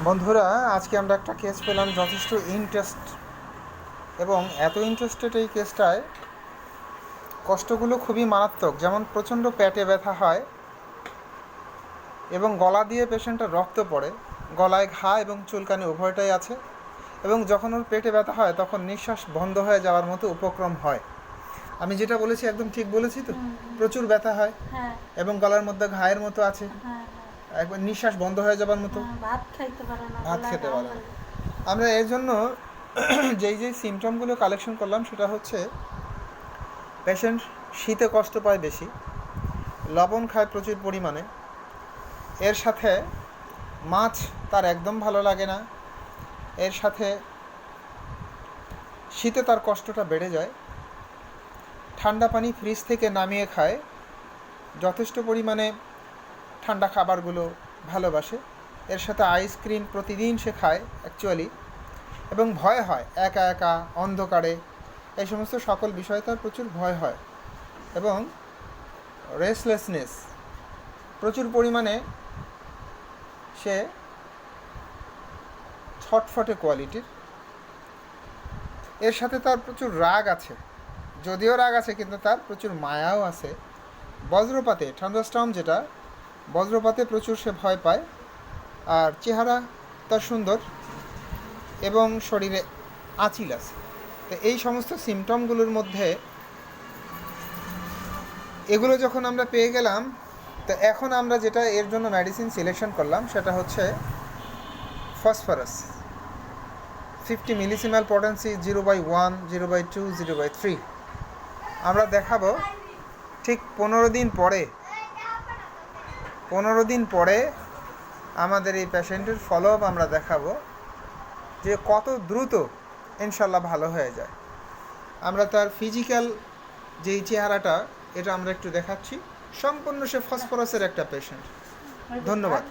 বন্ধুরা, আজকে আমরা একটা কেস পেলাম যথেষ্ট ইন্টারেস্ট এবং এত ইন্টারেস্টেড এই কেসটায় কষ্টগুলো খুবই মারাত্মক। যেমন প্রচণ্ড পেটে ব্যথা হয় এবং গলা দিয়ে পেশেন্টের রক্ত পড়ে, গলায় ঘা এবং চুলকানি উভয়টাই আছে, এবং যখন ওর পেটে ব্যথা হয় তখন নিঃশ্বাস বন্ধ হয়ে যাওয়ার মতো উপক্রম হয়। আমি যেটা বলেছি একদম ঠিক বলেছি তো? প্রচুর ব্যথা হয় এবং গলার মধ্যে ঘায়ের মতো আছে, একবার নিঃশ্বাস বন্ধ হয়ে যাবার মতো, ভাত খেতে পারে না। আমরা এর জন্য যেই সিমটমগুলো কালেকশন করলাম সেটা হচ্ছে পেশেন্ট শীতে কষ্ট পায় বেশি, লবণ খায় প্রচুর পরিমাণে, এর সাথে মাছ তার একদম ভালো লাগে না, এর সাথে শীতে তার কষ্টটা বেড়ে যায়, ঠান্ডা পানি ফ্রিজ থেকে নামিয়ে খায়, যথেষ্ট পরিমাণে ঠান্ডা খাবারগুলো ভালোবাসে, এর সাথে আইসক্রিম প্রতিদিন সে খায় অ্যাকচুয়ালি, এবং ভয় হয় একা একা অন্ধকারে, এই সমস্ত সকল বিষয়ে তার প্রচুর ভয় হয়, এবং রেস্টলেসনেস প্রচুর পরিমাণে, সে ছটফটে কোয়ালিটির, এর সাথে তার প্রচুর রাগ আছে, যদিও রাগ আছে কিন্তু তার প্রচুর মায়াও আছে। বজ্রপাতে, থান্ডারস্টর্ম যেটা, বজ্রপাতে প্রচুর সে ভয় পায়, আর চেহারা তার সুন্দর এবং শরীরে আঁচিল আছে। তো এই সমস্ত সিমটমগুলোর মধ্যে এগুলো যখন আমরা পেয়ে গেলাম, তো এখন আমরা যেটা এর জন্য মেডিসিন সিলেকশন করলাম সেটা হচ্ছে ফসফরাস 50 মিলিসিমেল পটেন্সি 0/1, 0/2, 0/3। আমরা দেখাবো ঠিক 15 দিন পরে আমাদের এই পেশেন্টের ফলো আপ আমরা দেখাবো যে কত দ্রুত ইনশাল্লাহ ভালো হয়ে যায়। আমরা তার ফিজিক্যাল যেই চেহারাটা, এটা আমরা একটু দেখাচ্ছি। সম্পূর্ণ সে ফসফরাসের একটা পেশেন্ট। ধন্যবাদ।